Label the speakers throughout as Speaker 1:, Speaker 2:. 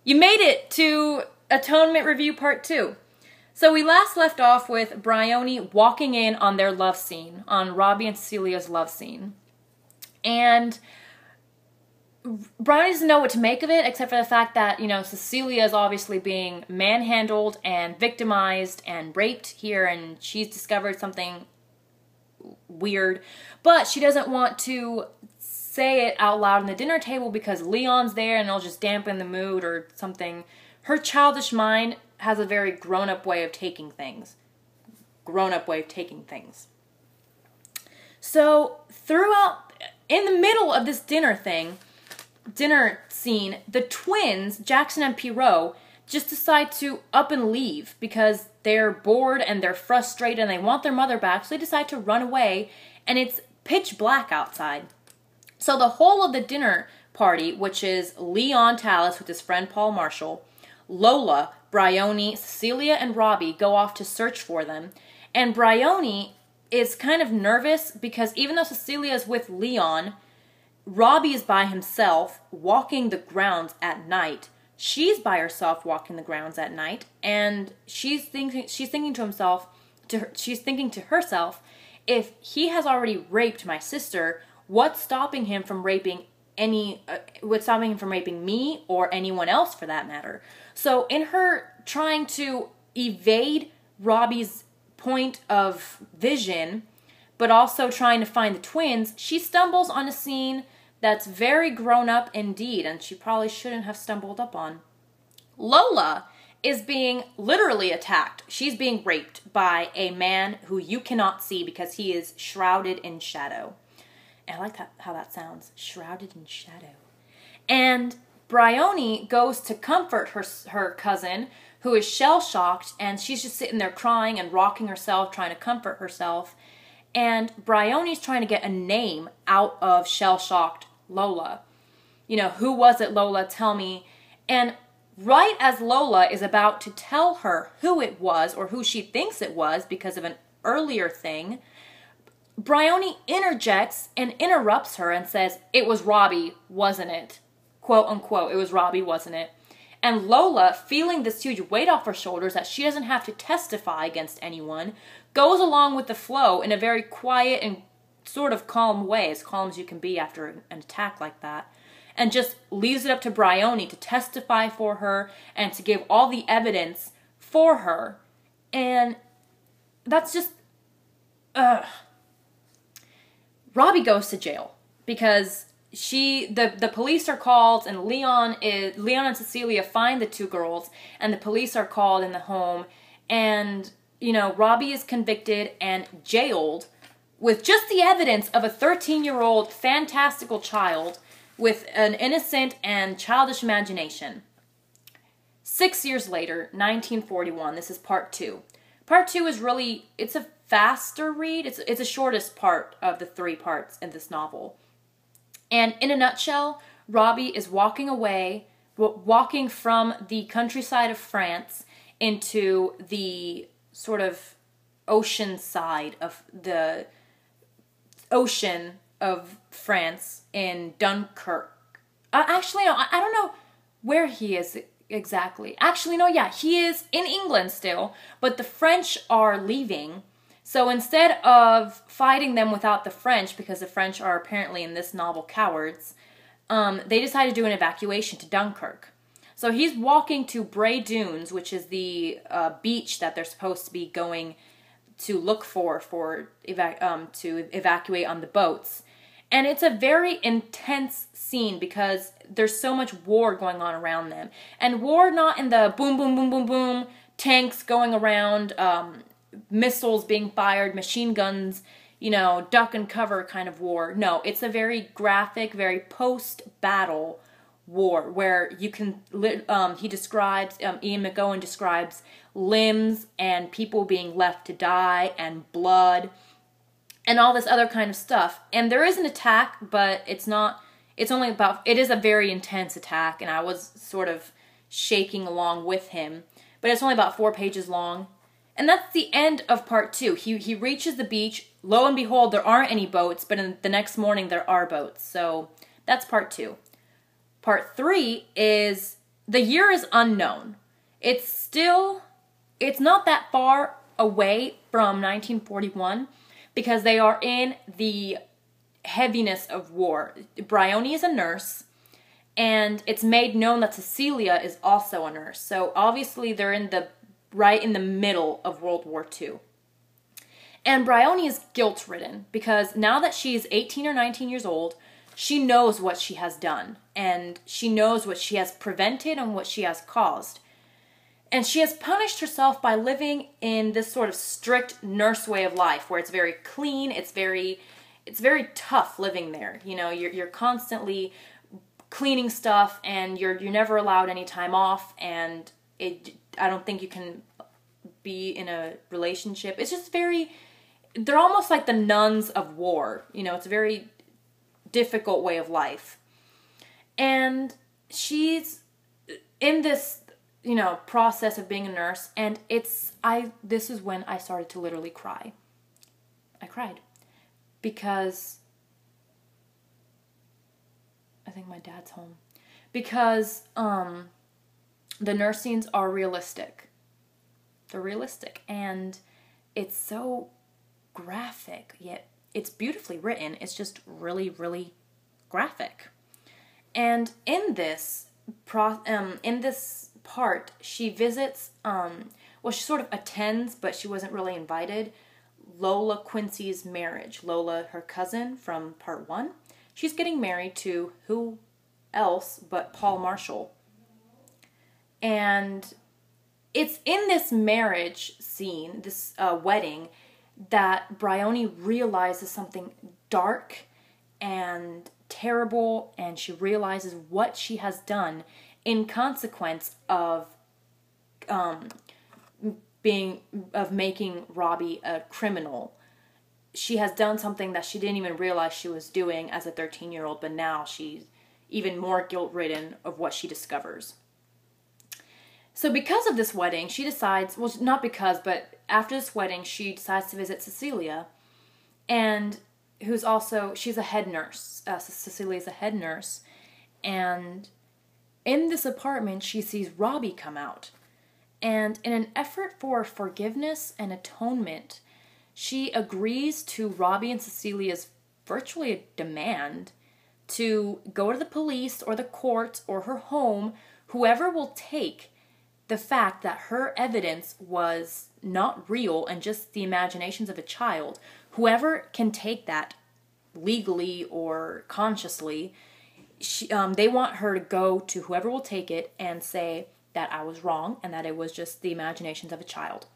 Speaker 1: You made it to Atonement Review Part 2. So we last left off with Bryony walking in on their love scene, on Robbie and Cecilia's love scene. And Bryony doesn't know what to make of it, except for the fact that, Cecilia is obviously being manhandled and victimized and raped here, and she's discovered something weird. But she doesn't want to say it out loud on the dinner table because Leon's there and it'll just dampen the mood or something. Her childish mind has a very grown-up way of taking things. So, in the middle of this dinner scene, the twins, Jackson and Pierrot, just decide to up and leave because they're bored and they're frustrated and they want their mother back, so they decide to run away, and it's pitch black outside. So the whole of the dinner party, which is Leon Tallis with his friend Paul Marshall, Lola, Bryony, Cecilia, and Robbie go off to search for them. And Bryony is kind of nervous because even though Cecilia is with Leon, Robbie is by himself walking the grounds at night. She's by herself walking the grounds at night, and she's thinking to herself, if he has already raped my sister, what's stopping him from raping me or anyone else for that matter? So in her trying to evade Robbie's point of vision, but also trying to find the twins, she stumbles on a scene that's very grown up indeed, and she probably shouldn't have stumbled up on. Lola is being literally attacked. She's being raped by a man who you cannot see because he is shrouded in shadow. And I like how that sounds, shrouded in shadow. And Bryony goes to comfort her cousin, who is shell-shocked, and she's just sitting there crying and rocking herself, trying to comfort herself. And Bryony's trying to get a name out of shell-shocked Lola. Who was it, Lola? Tell me. And right as Lola is about to tell her who it was, or who she thinks it was because of an earlier thing, Bryony interjects and interrupts her and says, "It was Robbie, wasn't it?" Quote unquote, "It was Robbie, wasn't it?" And Lola, feeling this huge weight off her shoulders that she doesn't have to testify against anyone, goes along with the flow in a very quiet and sort of calm way, as calm as you can be after an attack like that, and just leaves it up to Bryony to testify for her and to give all the evidence for her. And that's just... Robbie goes to jail because the police are called, and Leon and Cecilia find the two girls, and the police are called in the home, and Robbie is convicted and jailed with just the evidence of a 13-year-old fantastical child with an innocent and childish imagination. 6 years later, 1941, this is part 2. Part 2 is really, it's a faster read. It's the shortest part of the 3 parts in this novel. And in a nutshell, Robbie is walking from the countryside of France into the sort of ocean side of the ocean of France in Dunkirk. Actually, no, I don't know where he is exactly. Actually, no, yeah, he is in England still, but the French are leaving. So instead of fighting them without the French, because the French are apparently in this novel cowards, they decided to do an evacuation to Dunkirk. So he's walking to Bray Dunes, which is the beach that they're supposed to be going to look to evacuate on the boats. And it's a very intense scene because there's so much war going on around them. And war not in the boom, boom, boom, boom, boom, tanks going around, missiles being fired, machine guns, duck and cover kind of war. No, it's a very graphic, very post-battle war where you can, Ian McGowan describes limbs and people being left to die and blood and all this other kind of stuff. And there is an attack, but it is a very intense attack, and I was sort of shaking along with him. But it's only about 4 pages long. And that's the end of part 2. He reaches the beach. Lo and behold, there aren't any boats, but the next morning there are boats. So that's part 2. Part 3 is the year is unknown. It's not that far away from 1941 because they are in the heaviness of war. Bryony is a nurse, and it's made known that Cecilia is also a nurse. So obviously they're right in the middle of World War II. And Bryony is guilt-ridden because now that she's 18 or 19 years old, she knows what she has done, and she knows what she has prevented and what she has caused. And she has punished herself by living in this sort of strict nurse way of life where it's very clean, it's very tough living there. You know, you're constantly cleaning stuff, and you're never allowed any time off, and I don't think you can be in a relationship. It's just they're almost like the nuns of war. You know, it's a very difficult way of life. And she's in this, you know, process of being a nurse, and this is when I started to literally cry. I cried because I think my dad's home. Because the nurse scenes are realistic. They're realistic, and it's so graphic, yet it's beautifully written. It's just really, really graphic. And in this part, she visits, she sort of attends, but she wasn't really invited, Lola Quincy's marriage. Lola, her cousin from part 1, she's getting married to who else but Paul Marshall. And it's in this marriage scene, this wedding, that Bryony realizes something dark and terrible, and she realizes what she has done in consequence of making Robbie a criminal. She has done something that she didn't even realize she was doing as a 13-year-old, but now she's even more guilt-ridden of what she discovers. So because of this wedding, she decides, well, not because, but after this wedding, she decides to visit Cecilia, and she's a head nurse. Cecilia's a head nurse, and in this apartment, she sees Robbie come out. And in an effort for forgiveness and atonement, she agrees to Robbie and Cecilia's virtually a demand to go to the police or the courts or her home, whoever will take the fact that her evidence was not real and just the imaginations of a child. Whoever can take that legally or consciously, they want her to go to whoever will take it and say that I was wrong and that it was just the imaginations of a child.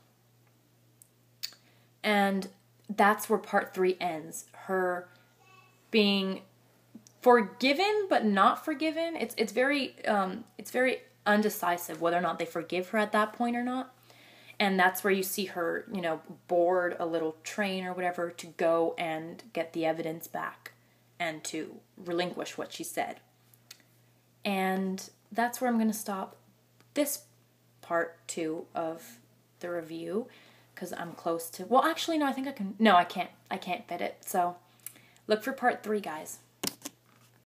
Speaker 1: And that's where part 3 ends. Her being forgiven but not forgiven. It's very undecisive whether or not they forgive her at that point or not. And that's where you see her, you know, board a little train or whatever to go and get the evidence back and to relinquish what she said. And that's where I'm going to stop this part 2 of the review, because I'm close to, well, actually, no, I think I can, no, I can't fit it. So look for part 3, guys.